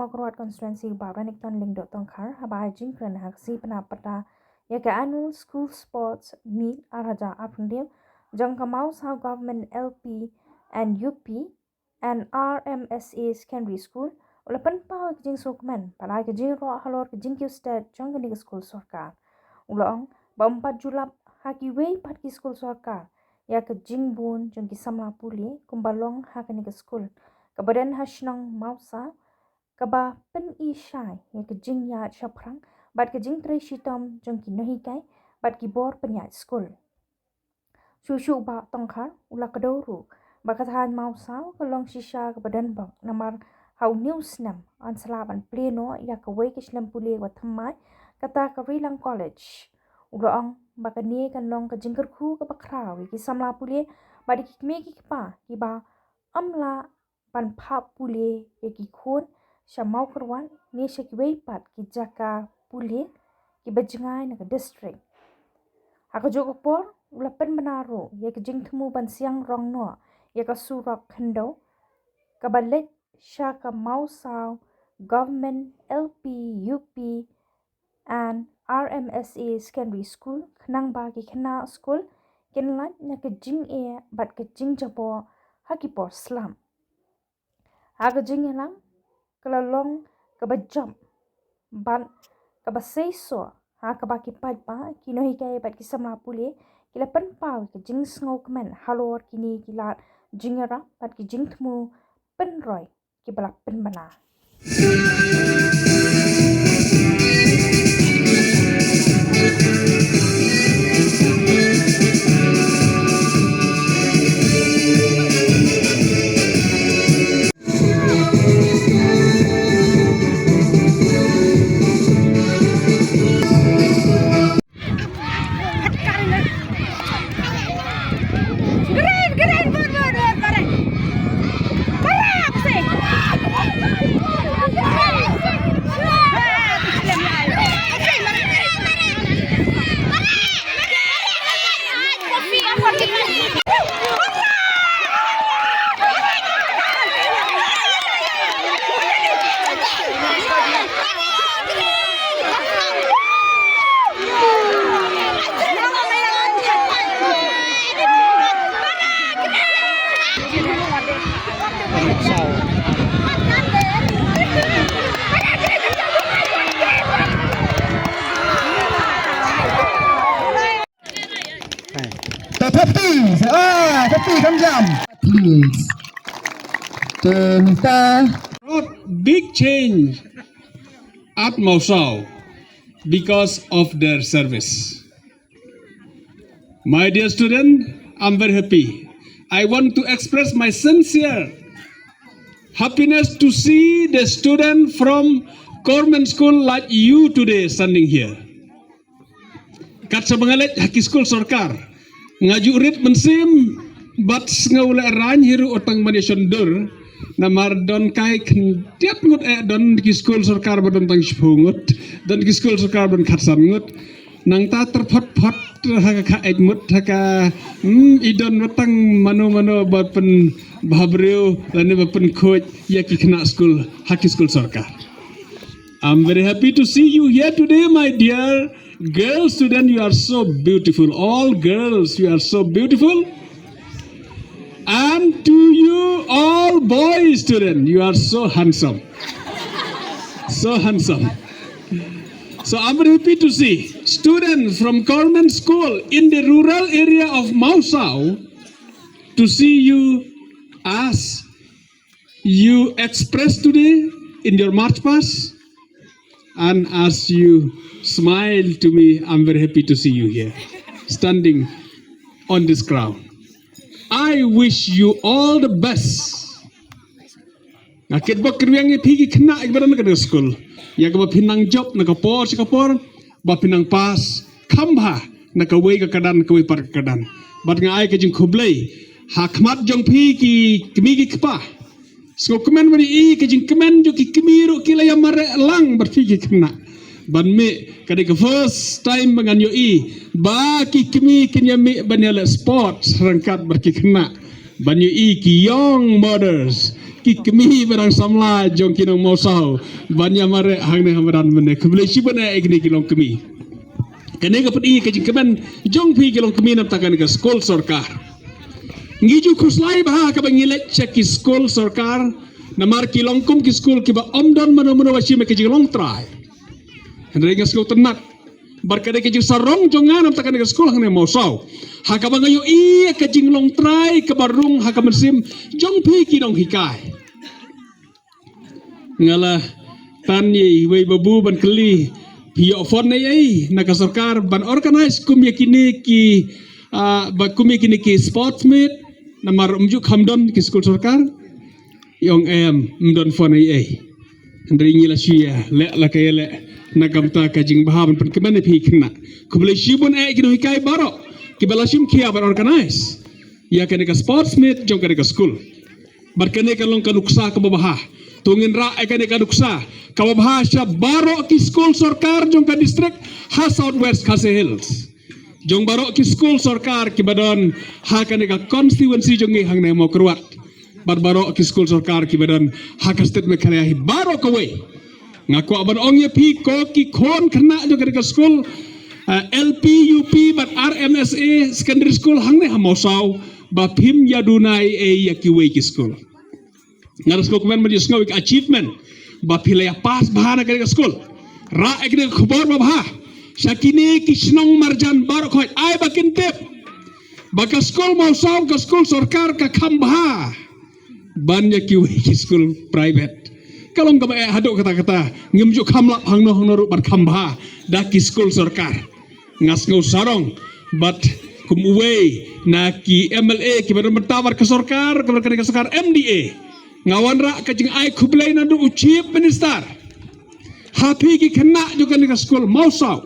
Makurwat constituency Baranik Ton Lingdot Tongkar Habai Jinkran Haksi Penapata Yaka annual school sports meet Araja April Jangkamau South Government LP and UP and RMSA Secondary School Ulapan Pau Jing Sokman Pada Jing Ro Halor Jing State Jangani School Sorkar Ulong Bampat Julap Haki Wei Patki School Sorkar Yaka Jing Bun Jangki Samla Puli Kumbalong Hakani School Kabadan Hashnong Mausa Kaba pen ishai ya ke jing ya shaprang bat ke jing tre shitom jong ki nahi kai bat ki bor pen ya school shushu ba tongkhar ula kadoru bakathan mau saw kalong shisha ke badan bak namar hau news nam an salaban pleno ya ke wei kislam puli wa thamai kata ka rilang college ulong bakani kan long ke jingker khu ke bakrawi ki samla puli bat ki me ki pa ki ba amla pan pha puli ya ki khon Shamau Kurwan ni Shakiway Pat ki Jaka Puli ki Bajangai na district. Haka joko por ulapan menaro ya ke jing temu ban siang rong no ya ke surak kendo kabalet Shaka Mau Sao Government LP UP and RMSA Secondary School kenang ba ki kena school kenlat na ke jing e bat ke jing jabo haki por slam. Haka jing elang kelalong kabajam ban kabasaiso ha kabaki pajpa kinohi kai bat kisama pule kila penpau ke jing snokman halor kini kila jingera bat ki jing temu penroy ki balak penbana Tepi come jam. Please. Brought big change at Mausau because of their service. My dear student, I'm very happy. I want to express my sincere happiness to see the student from government school like you today standing here. Kat sabangalet haki school sorkar ngaju urit mensim bat ngawla ran hiru otang manation dur namar don kai tiap ngut don ki school sorkar badon tang shpungut don ki school sorkar don khatsan ngut nang ta terpot pot haka ka mut haka idon watang mano bat pen bahabreu lani pen khoj ya ki khna school haki school sorkar. I'm very happy to see you here today, my dear girl student. You are so beautiful. All girls, you are so beautiful. And to you all boys student, you are so handsome. So handsome. So I'm very happy to see students from government school in the rural area of Mausau to see you as you expressed today in your march past. And as you smile to me, I'm very happy to see you here, standing on this ground. I wish you all the best. Nakit ba kriyangi pigi kena ikbaran na school. Yaga ba pinang job nakapor sikapor, ba pinang pas kambha nakaway kakadan kaway par kakadan. Bat nga ay kajing kublay hakmat jong pigi kimigi kpa. So kemen beri I kajing kemen jo ki kemiru kila yang mare lang berfikir kena. Ban me kadang first time dengan yo I ba ki kemi kenya me ban yala sports rangkat berki kena. Ban yo I ki young mothers ki kemi barang samla jong kinong mau sau banya mare hang ne hamran mene kebele sibana egni kilong kemi kene ka pedi ke jingkeban jong pi kilong kemi nam takan ke skol sarkar ngiju khuslai bah ka bangilet cek ki skol sarkar namar kilong kum ki skol ki ba omdon mano wasi me ke jinglong try andre ke skol tenat barkade ke jing sarong jongan nam takan ke skol hang ne mau sau haka bangayo iya ke jinglong try ke barung haka mesim jong pi ki dong hikai ngala tan ye wei babu ban keli pio fon nei naka sarkar ban organize kum yakini ki ba kum yakini ki sports meet namar umju khamdon ki school sarkar yong em mdon fon ei ndri ngila sia le la kayele nagamta ka jing bahaban pan kemane pi kna kuble shibun e kino hikai baro kibalasim kia bar organize ya kene ka sports meet jong kene ka school bar kene ka long kanuksa ka babaha tungin ra e kene ka nuksa ka babaha sya baro ki school sarkar jong ka district ha southwest Khasi Hills jong baro ki school sarkar ki badon ha kene ka constituency jong hang ne mo kruat bar baro ki school sarkar ki badon ha ka state me khale hi baro ka we ngaku aban ongye pi ko ki khon khna jong kene ka school LP, UP, but RMSA secondary school hang ne hamosau ba phim yadunai e yakiwe ki school ngaras ko men madi snowik achievement ba phile pass bahana ke school ra ekne khobor ba bha sakini kisnong marjan bar khoi ai bakin tep ba ka school mosau ka school sarkar ka khambha ban yakiwe ki school private kalong ka ba hadok kata-kata ngimju khamla hangno ru bar khambha da ki school sarkar ngas ngau sarong but kumwe na ki MLA ki baru bertawar ke sarkar ke sarkar MDA ngawan ra ka jing ai khublai na du chief minister hapi ki kena juga ke school mausau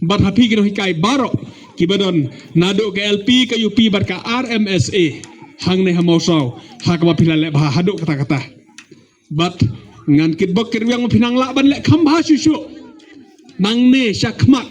but hapi ki hikai baro ki badon nado ke LP ke UP bar ka RMSA hang ne mausau ha ka pilale bah haduk kata-kata but ngan kit bokir yang pinang la ban le khambha susu nang ne syakmat